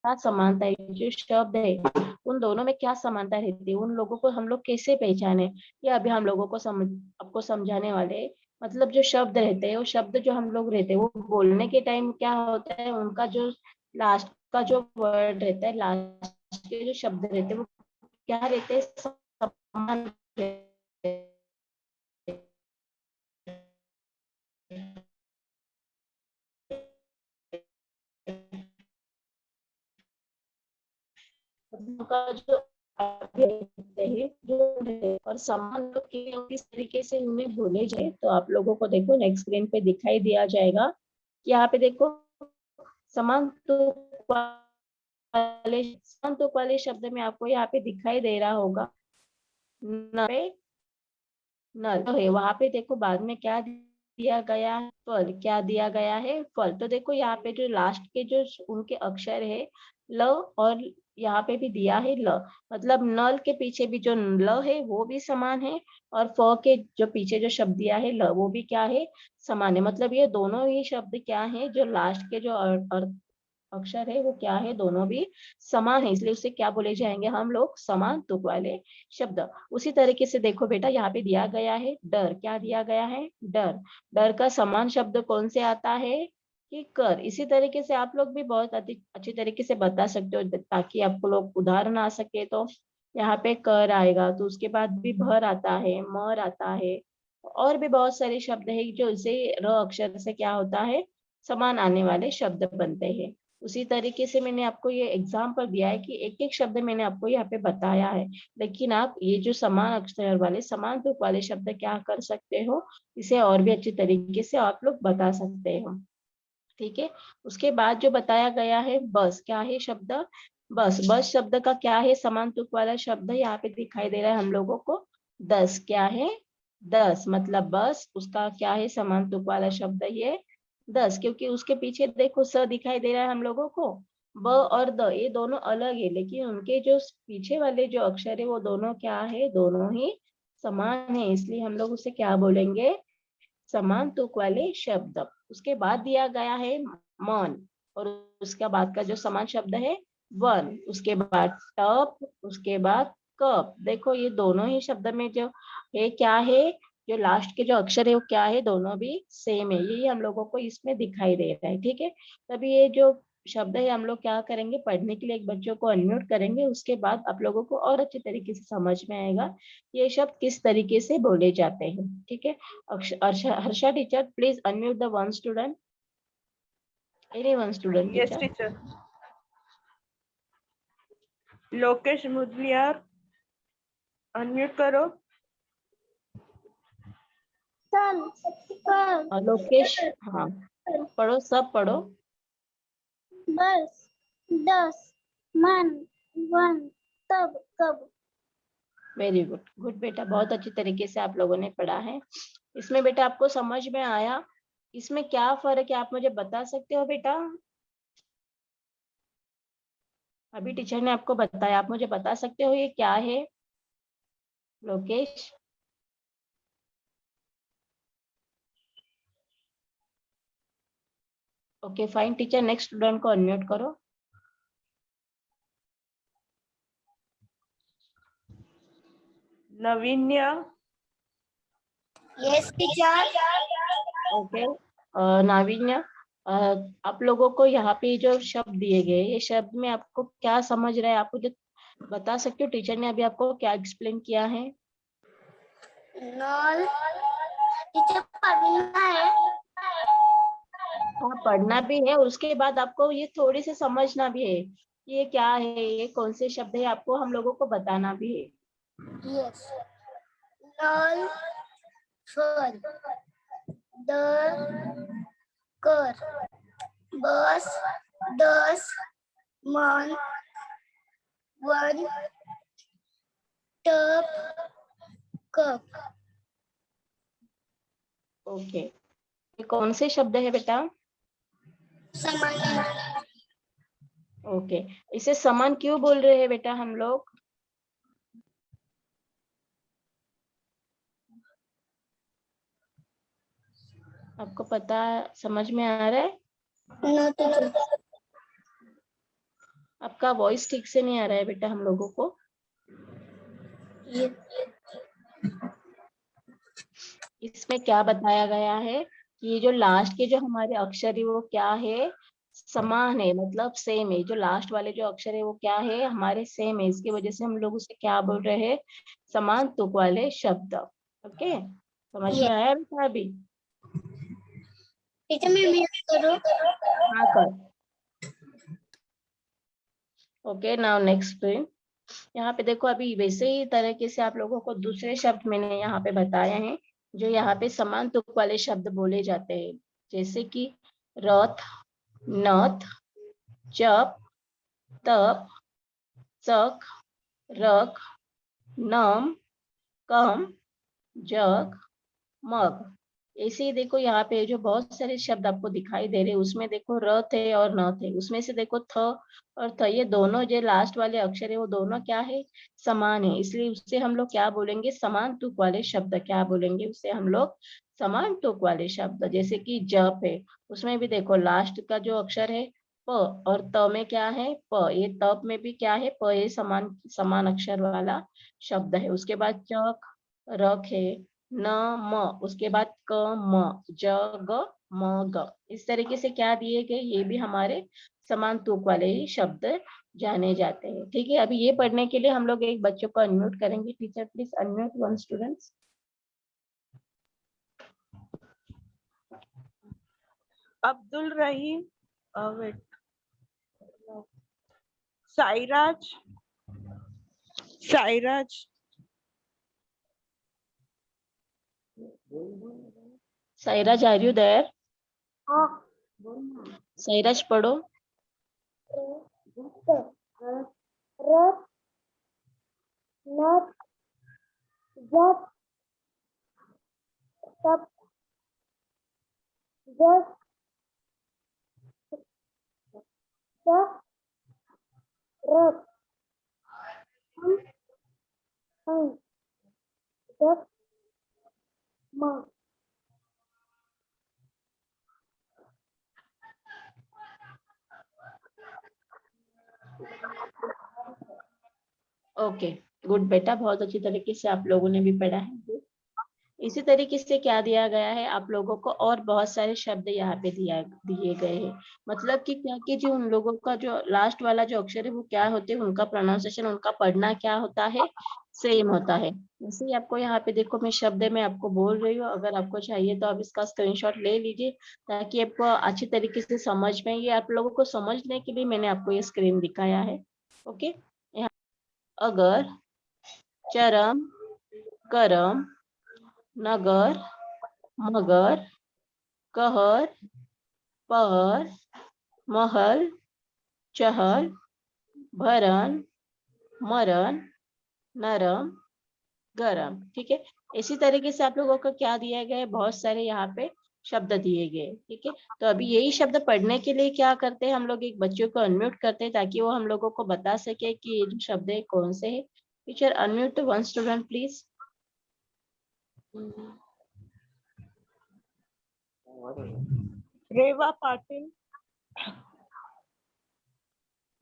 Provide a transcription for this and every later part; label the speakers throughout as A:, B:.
A: क्या समानता है, जो शब्द है उन दोनों में क्या समानता रहती है, उन लोगों को हम लोग कैसे पहचाने, ये अभी हम लोगों को आपको समझाने वाले हैं। मतलब जो शब्द रहते हैं, वो शब्द जो हम लोग रहते हैं, वो बोलने के टाइम क्या होता है, उनका जो लास्ट का जो वर्ड रहता है, लास्ट के जो शब्द रहते हैं, वो क्या रहते हैं, समान रहते हैं। उनका जो है जो और समान लोग किस तरीके से उन्हें बोले जाए, तो आप लोगों को देखो नेक्स्ट स्क्रीन पे दिखाई दिया जाएगा। यहाँ पे देखो समान तुक वाले शब्द में आपको यहाँ पे दिखाई दे रहा होगा न पे नल तो है, वहां पे देखो बाद में क्या दिया गया है, फल। क्या दिया गया है, फल। तो देखो यहाँ पे जो लास्ट के जो उनके अक्षर है ल, और यहाँ पे भी दिया है ल, मतलब नल के पीछे भी जो ल है वो भी समान है, और फ के जो पीछे जो शब्द दिया है ल, वो भी क्या है, समान है। मतलब ये दोनों ही शब्द क्या है, जो लास्ट के जो अक्षर है वो क्या है, दोनों भी समान है, इसलिए उसे क्या बोले जाएंगे हम लोग, समान तुक वाले शब्द। उसी तरीके से देखो बेटा, यहाँ पे दिया गया है डर। क्या दिया गया है, डर। डर का समान शब्द कौन से आता है, कि कर। इसी तरीके से आप लोग भी बहुत अच्छी तरीके से बता सकते हो, ताकि आपको लोग उदाहरण आ सके। तो यहाँ पे कर आएगा, तो उसके बाद भी भर आता है, मर आता है, और भी बहुत सारे शब्द है जो इसे र अक्षर से क्या होता है, समान आने वाले शब्द बनते हैं। उसी तरीके से मैंने आपको ये एग्जाम्पल दिया है कि एक एक शब्द मैंने आपको यहाँ पे बताया है, लेकिन आप ये जो समान अक्षर वाले, समान तुक वाले शब्द क्या कर सकते हो, इसे और भी अच्छी तरीके से आप लोग बता सकते हो। ठीक है। उसके बाद जो बताया गया है बस, क्या है शब्द, बस। बस शब्द का क्या है, समान तुक वाला शब्द यहाँ पे दिखाई दे रहा है हम लोगों को, 10। क्या है, 10, मतलब बस उसका क्या है, समान तुक वाला शब्द ये 10, क्योंकि उसके पीछे देखो स दिखाई दे रहा है हम लोगों को, ब और द ये दोनों अलग है, लेकिन उनके जो पीछे वाले जो अक्षर है वो दोनों क्या है, दोनों ही समान है, इसलिए हम लोग उसे क्या बोलेंगे, समान तुक वाले शब्द। उसके बाद दिया गया है मन, और उसके बाद का जो समान शब्द है वन, उसके बाद टप, उसके बाद कप। देखो ये दोनों ही शब्द में जो है क्या है, जो लास्ट के जो अक्षर है वो क्या है, दोनों भी सेम है, यही हम लोगों को इसमें दिखाई दे रहा है। ठीक है। तभी ये जो शब्द है हम लोग क्या करेंगे, पढ़ने के लिए एक बच्चों को अनम्यूट करेंगे, उसके बाद आप लोगों को और अच्छे तरीके से समझ में आएगा ये शब्द किस तरीके से बोले जाते हैं। ठीक है। Harsha teacher, please unmute the one student. Any one student
B: Yes,
A: teacher.
B: teacher. Lokesh Mudaliar unmute करो।
A: लोकेश, हाँ पढ़ो, सब पढ़ो।
C: बस, 10, मन, वन, तब, कब।
A: वेरी गुड, गुड बेटा, बहुत अच्छी तरीके से आप लोगों ने पढ़ा है। इसमें बेटा आपको समझ में आया, इसमें क्या फर्क है आप मुझे बता सकते हो बेटा? अभी टीचर ने आपको बताया, आप मुझे बता सकते हो ये क्या है Lokesh? Okay fine teacher, next student को अनम्यूट करो।
B: Naveenya.
C: Yes teacher.
A: Okay. Naveenya, आप लोगों को यहाँ पे जो शब्द दिए गए, ये शब्द में आपको क्या समझ रहा है, आप मुझे बता सकते हो? टीचर ने अभी आपको क्या एक्सप्लेन किया है?
C: नॉल टीचर पढ़ना है।
A: हाँ पढ़ना भी है, और उसके बाद आपको ये थोड़ी सी समझना भी है, ये क्या है, ये कौन से शब्द है, आपको हम लोगों को बताना भी है।
C: यस। नॉल, फल, द, कर, बस, 10, मन, वन, टब, कप।
A: ओके, ये कौन से शब्द है बेटा?
C: समान।
A: ओके, इसे समान क्यों बोल रहे हैं बेटा हम लोग? आपको पता, समझ में आ रहा है?
C: No teacher.
A: आपका वॉइस ठीक से नहीं आ रहा है बेटा हम लोगों को।
C: ये
A: इसमें क्या बताया गया है कि ये जो लास्ट के जो हमारे अक्षर है वो क्या है, समान है, मतलब सेम है। जो लास्ट वाले जो अक्षर है वो क्या है, हमारे सेम है। इसकी वजह से हम लोग उसे क्या बोल रहे हैं, समान तुक वाले शब्द। ओके, समझ में आया बेटा अभी?
C: टीचर मैं म्यूट करूँ?
A: हाँ कर। Okay, now next print. यहाँ पे देखो, अभी वैसे ही तरीके से आप लोगों को दूसरे शब्द मैंने यहाँ पे बताए हैं जो यहाँ पे समान तुक वाले शब्द बोले जाते हैं, जैसे कि रथ, नथ, जप, तप, चक, रख, नम, कम, जग, मग। ऐसे ही देखो यहाँ पे जो बहुत सारे शब्द आपको दिखाई दे रहे हैं उसमें देखो रथ है और नथ है। उसमें से देखो थ और थ, ये दोनों जो लास्ट वाले अक्षर है वो दोनों क्या है, समान है। इसलिए उससे हम लोग क्या बोलेंगे, समान तुक वाले शब्द। क्या बोलेंगे उससे हम लोग, समान तुक वाले शब्द। जैसे कि जप है, उसमें भी देखो लास्ट का जो अक्षर है प, और त में क्या है प। ये तप में भी क्या है प, ये समान समान अक्षर वाला शब्द है। उसके बाद चक, रख है, न, म, उसके बाद क, म, ज, ग, म, ग। इस तरीके से क्या दिए गए, ये भी हमारे समान तुक वाले ही शब्द जाने जाते हैं। ठीक है, अभी ये पढ़ने के लिए हम लोग एक बच्चों को अनम्यूट करेंगे। Teacher please unmute one students.
B: Abdul Rahim, wait, Sairaj, Sairaj,
A: Sairaj, are you there?
C: हाँ
A: साइराज पढ़ो।
C: रथ, नथ, जप, तप, जग, तप, रथ, हम, जप, माँ।
A: ओके, गुड बेटा, बहुत अच्छी तरीके से आप लोगों ने भी पढ़ा है। इसी तरीके से क्या दिया गया है आप लोगों को, और बहुत सारे शब्द यहाँ पे दिए गए हैं। मतलब कि क्या कि जो उन लोगों का जो लास्ट वाला जो अक्षर है वो क्या होते हैं, उनका प्रोनाउंसिएशन, उनका पढ़ना क्या होता है, सेम होता है। जैसे ही आपको यहाँ पे देखो, मैं शब्द में आपको बोल रही हूँ, अगर आपको चाहिए तो आप इसका स्क्रीनशॉट ले लीजिए ताकि आपको अच्छी तरीके से समझ में। ये आप लोगों को समझने के लिए मैंने आपको ये स्क्रीन दिखाया है। ओके, यहाँ अगर, चरम, करम, नगर, मगर, कहर, पहर, महल, चहल, भरन, मरन, नरम, गरम। ठीक है, इसी तरीके से आप लोगों को क्या दिया गया है, बहुत सारे यहाँ पे शब्द दिए गए। ठीक है, तो अभी यही शब्द पढ़ने के लिए क्या करते हैं हम लोग, एक बच्चों को अनम्यूट करते हैं ताकि वो हम लोगों को बता सके कि ये जो शब्द है कौन से है। Teacher unmute one student please.
B: Reva Patil,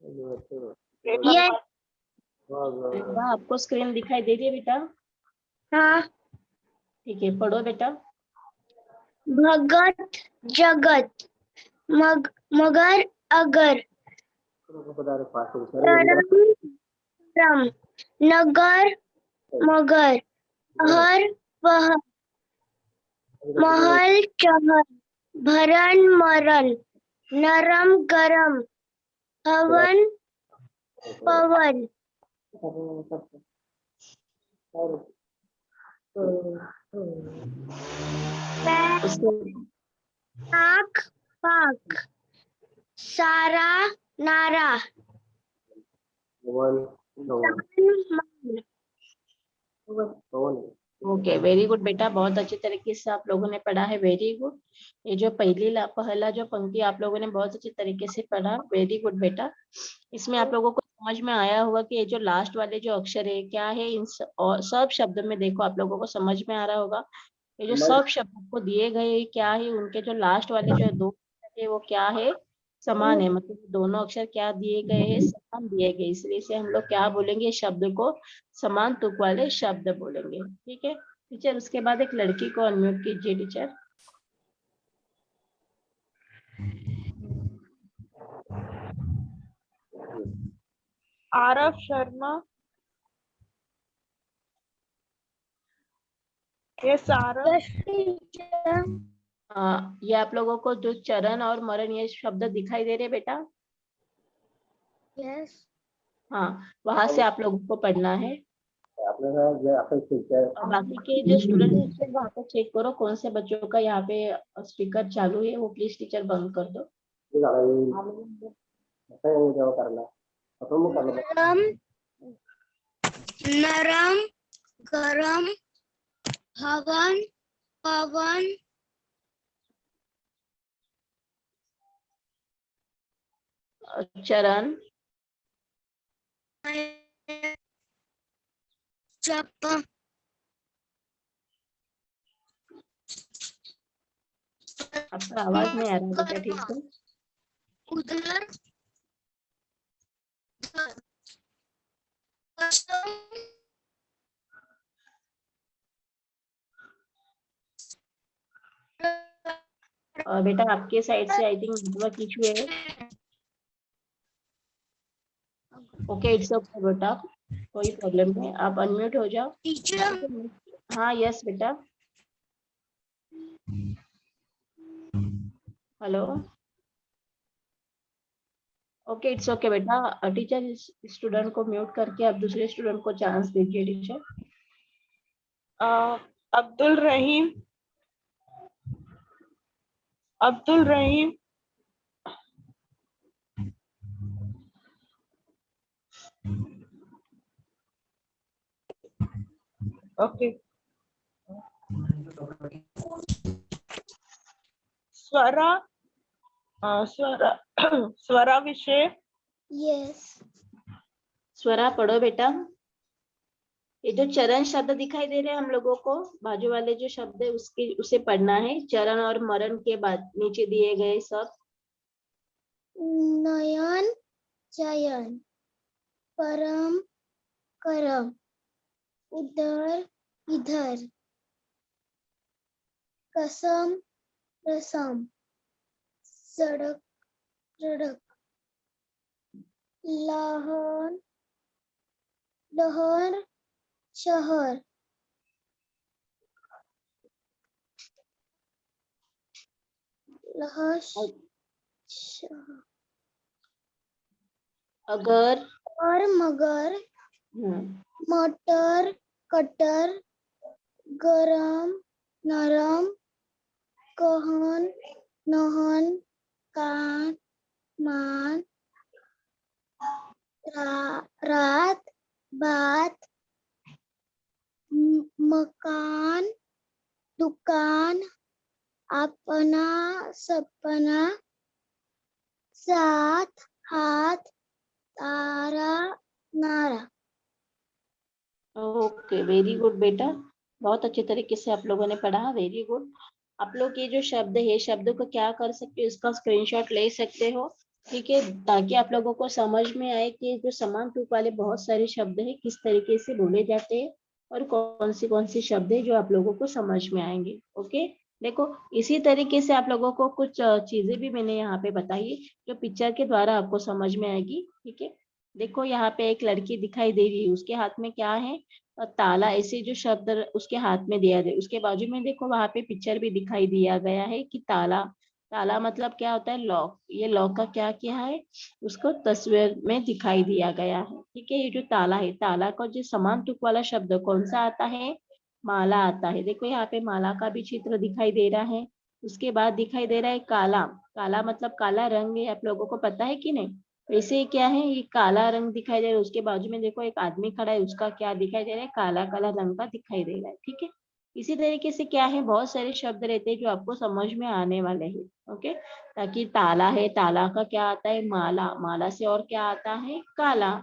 B: Reva
C: ये
A: रेवा, आपको स्क्रीन दिखाई दे रही है बेटा?
C: हाँ
A: ठीक है, पढ़ो बेटा।
C: भगत, जगत, मगर, अगर, तरम, नगर, मगर, हर, पहर, महल, चहल, भरन, मरन, नरम, गरम, हवन, पवन, पाक, पाक, सारा, नारा,
A: ओके, वेरी गुड बेटा, बहुत अच्छे तरीके से आप लोगों ने पढ़ा है। Very good. ये जो पहला जो पंक्ति आप लोगों ने बहुत अच्छे तरीके से पढ़ा, वेरी गुड बेटा। इसमें आप लोगों को समझ में आया होगा कि ये जो लास्ट वाले जो अक्षर है क्या है, इन और सब शब्द में देखो आप लोगों को समझ में आ रहा होगा। ये जो सब शब्द आपको दिए गए क्या है, उनके जो लास्ट वाले जो दो अक्षर है वो क्या है, समान है, मतलब दोनों अक्षर क्या दिए गए हैं, समान दिए गए, इसलिए इसे हम लोग क्या बोलेंगे, शब्द को समान तुक वाले शब्द बोलेंगे। ठीक है टीचर, उसके बाद एक लड़की को अनम्यूट कीजिए teacher.
B: Aarav Sharma. Yes Aarav.
C: Yes teacher.
A: ये आप लोगों को जो चरण और मरण ये शब्द दिखाई दे रहे बेटा,
C: यस।
A: हाँ वहां से आप लोगों को पढ़ना है। और बाकी के जो स्टूडेंट है वहाँ पे चेक करो कौन से बच्चों का यहाँ पे स्पीकर चालू है, वो प्लीज टीचर बंद कर दो।
C: नरम नरम गरम हवन पवन
A: चरण,
C: जप
A: आपका आवाज नहीं आ रहा बेटा ठीक से।
C: उदर कसम
A: बेटा आपके साइड से आई थिंक नेटवर्क इशू है। ओके इट्स ओके बेटा, कोई प्रॉब्लम नहीं, आप अनम्यूट हो जाओ।
C: टीचर।
A: हाँ यस बेटा, हेलो, ओके इट्स ओके बेटा। टीचर स्टूडेंट को म्यूट करके आप दूसरे स्टूडेंट को चांस दीजिए टीचर।
B: अब्दुल रहीम। अब्दुल रहीम। ओके। स्वरा। स्वरा स्वरा विषय।
C: यस।
A: स्वरा पढ़ो बेटा। ये जो चरण शब्द दिखाई दे रहे हैं हम लोगों को, बाजू वाले जो शब्द है उसके उसे पढ़ना है। चरण और मरण के बाद नीचे दिए गए सब।
C: नयन चयन परम करम उधर इधर कसम रसम सड़क सड़क लहर लहर शहर लहर शहर
A: अगर,
C: और मगर
A: हम्म,
C: मटर कटर गरम नरम कहन नहन कान मान रात बात मकान दुकान अपना सपना साथ हाथ तारा नारा।
A: ओके वेरी गुड बेटा, बहुत अच्छे तरीके से आप लोगों ने पढ़ा, वेरी गुड। आप लोग ये जो शब्द है शब्द को क्या कर सकते हो, इसका स्क्रीनशॉट ले सकते हो। ठीक है, ताकि आप लोगों को समझ में आए कि जो समान तुक वाले बहुत सारे शब्द है किस तरीके से बोले जाते हैं और कौन सी शब्द है जो आप लोगों को समझ में आएंगे। ओके देखो, इसी तरीके से आप लोगों को कुछ चीजें भी मैंने यहाँ पे बताई जो पिक्चर के द्वारा आपको समझ में आएगी। ठीक है, देखो यहाँ पे एक लड़की दिखाई दे रही है, उसके हाथ में क्या है, ताला, ऐसे जो शब्द उसके हाथ में दिया गया, उसके बाजू में देखो वहां पे पिक्चर भी दिखाई दिया गया है कि ताला, ताला मतलब क्या होता है, लॉक। ये लॉक का क्या किया है, उसको तस्वीर में दिखाई दिया गया है। ठीक है, ये जो ताला है, ताला का जो समान तुक वाला शब्द कौन सा आता है, माला आता है। देखो यहाँ पे माला का भी चित्र दिखाई दे रहा है। उसके बाद दिखाई दे रहा है काला, काला मतलब काला रंग है, आप लोगों को पता है कि नहीं। वैसे क्या है, ये काला रंग दिखाई दे रहा है, उसके बाजू में देखो एक आदमी खड़ा है, उसका क्या दिखाई दे रहा है, काला काला रंग का दिखाई दे रहा है। ठीक है, इसी तरीके से क्या है, बहुत सारे शब्द रहते हैं जो आपको समझ में आने वाले हैं। ओके, ताकि ताला है, ताला का क्या आता है, माला, माला से और क्या आता है, काला।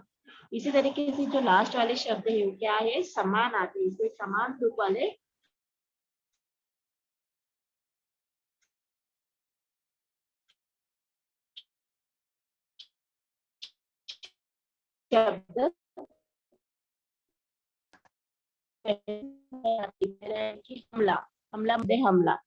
A: इसी तरीके से जो लास्ट वाले शब्द है वो क्या है, समान आते हैं, इसलिए समान रूप वाले शब्द कि हमला, हमला मतलब हमला।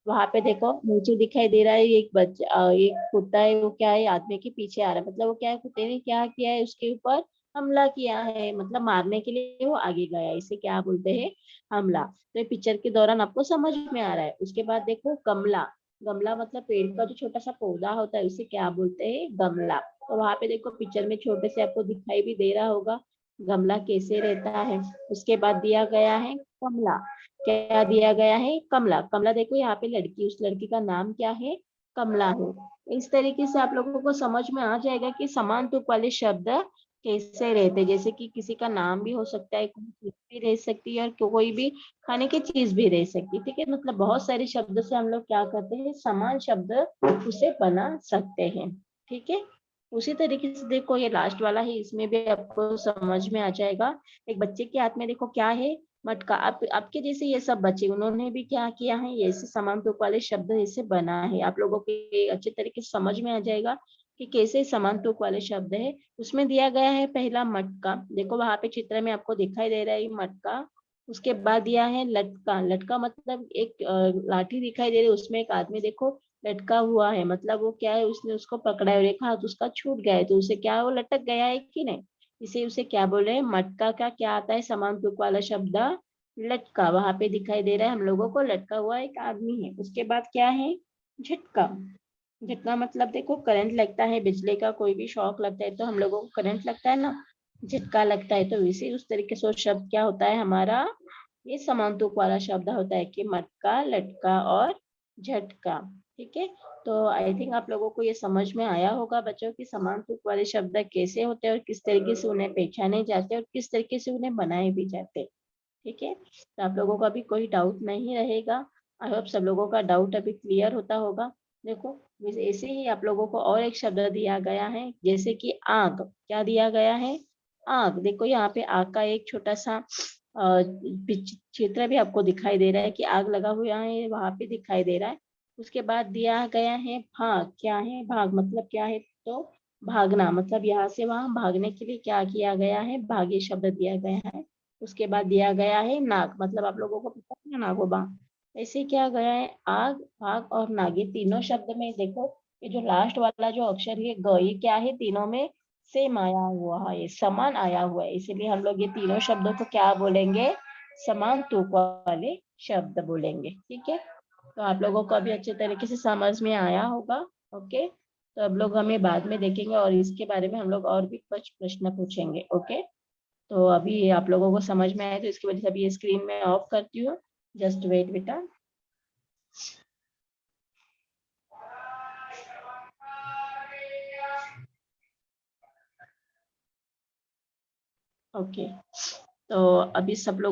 A: वहां पे देखो नीचे दिखाई दे रहा है एक बच्चा, एक कुत्ता है, वो क्या है आदमी के पीछे आ रहा है, मतलब वो क्या है कुत्ते ने क्या किया है उसके ऊपर हमला किया है, मतलब मारने के लिए वो आगे गया है, इसे क्या बोलते हैं हमला। तो ये पिक्चर के दौरान आपको समझ में आ रहा है। उसके बाद देखो गमला, गमला मतलब पेड़ का जो छोटा सा पौधा होता है उसे क्या बोलते हैं गमला। तो वहां पे देखो पिक्चर में छोटे से आपको दिखाई भी दे रहा होगा गमला कैसे रहता है। उसके बाद दिया गया है कमला, क्या दिया गया है कमला। कमला देखो यहाँ पे लड़की, उस लड़की का नाम क्या है कमला है। इस तरीके से आप लोगों को समझ में आ जाएगा कि समान तुक वाले शब्द कैसे रहते हैं। जैसे कि किसी का नाम भी हो सकता है, कोई चीज भी रह सकती है, और कोई भी खाने की चीज भी रह सकती है। ठीक है, मतलब बहुत सारे शब्द से हम लोग क्या करते हैं समान शब्द उसे बना सकते हैं। ठीक है, उसी तरीके से देखो ये लास्ट वाला है, इसमें भी आपको समझ में आ जाएगा। एक बच्चे के हाथ में देखो क्या है मटका। आप आपके जैसे ये सब बच्चे उन्होंने भी क्या किया है, ये ऐसे समान तुक वाले शब्द ऐसे बना है। आप लोगों के अच्छे तरीके से समझ में आ जाएगा कि कैसे समान तुक वाले शब्द है। उसमें दिया गया है पहला मटका, देखो वहां पे चित्र में आपको दिखाई दे रहा है मटका। उसके बाद दिया है लटका, लटका मतलब एक लाठी दिखाई दे रही है, उसमें एक आदमी देखो लटका हुआ है, मतलब वो क्या है उसने उसको पकड़ा है और एक हाथ उसका छूट गया है, तो उसे क्या है वो लटक गया है कि नहीं। इसे उसे क्या बोल रहे हैं मटका का क्या आता है समान तुक वाला शब्द लटका। वहां पे दिखाई दे रहा है हम लोगों को लटका हुआ एक आदमी है। उसके बाद क्या है झटका, झटका मतलब देखो करंट लगता है, बिजली का कोई भी शॉक लगता है तो हम लोगों को करंट लगता है ना, झटका लगता है। तो वैसे उस तरीके से वो शब्द क्या होता है हमारा ये समान तुक वाला शब्द होता है कि मटका लटका और झटका। ठीक है, तो आई थिंक आप लोगों को ये समझ में आया होगा बच्चों की समान तुक वाले शब्द कैसे होते हैं और किस तरीके से उन्हें पहचाने जाते हैं और किस तरीके से उन्हें बनाए भी जाते हैं। ठीक है, तो आप लोगों का भी कोई डाउट नहीं रहेगा। आई होप सब लोगों का डाउट अभी क्लियर होता होगा। देखो ऐसे ही आप लोगों को और एक शब्द दिया गया है जैसे कि आग, क्या दिया गया है आग। देखो यहाँ पे आग का एक छोटा सा चित्र भी आपको दिखाई दे रहा है कि आग लगा हुआ है वहां पे दिखाई दे रहा है। उसके बाद दिया गया है भाग, क्या है भाग मतलब क्या है तो भागना, मतलब यहाँ से वहां भागने के लिए क्या किया गया है भाग ये शब्द दिया गया है। उसके बाद दिया गया है नाग, मतलब आप लोगों को पता है ना नागोबा। ऐसे क्या गया है आग भाग और नाग, ये तीनों शब्द में देखो ये जो लास्ट वाला जो अक्षर है ग, ये क्या है तीनों में सेम आया हुआ है, ये समान आया हुआ है, इसीलिए हम लोग ये तीनों शब्दों को क्या बोलेंगे समान तुक वाले शब्द बोलेंगे। ठीक है, तो आप लोगों को अभी अच्छे तरीके से समझ में आया होगा। ओके, तो अब लोग हमें बाद में देखेंगे और इसके बारे में हम लोग और भी कुछ प्रश्न पूछेंगे। ओके, तो अभी आप लोगों को समझ में आया तो इसकी वजह से अभी ये स्क्रीन में ऑफ करती हूँ। जस्ट वेट बेटा। ओके, तो अभी सब लोग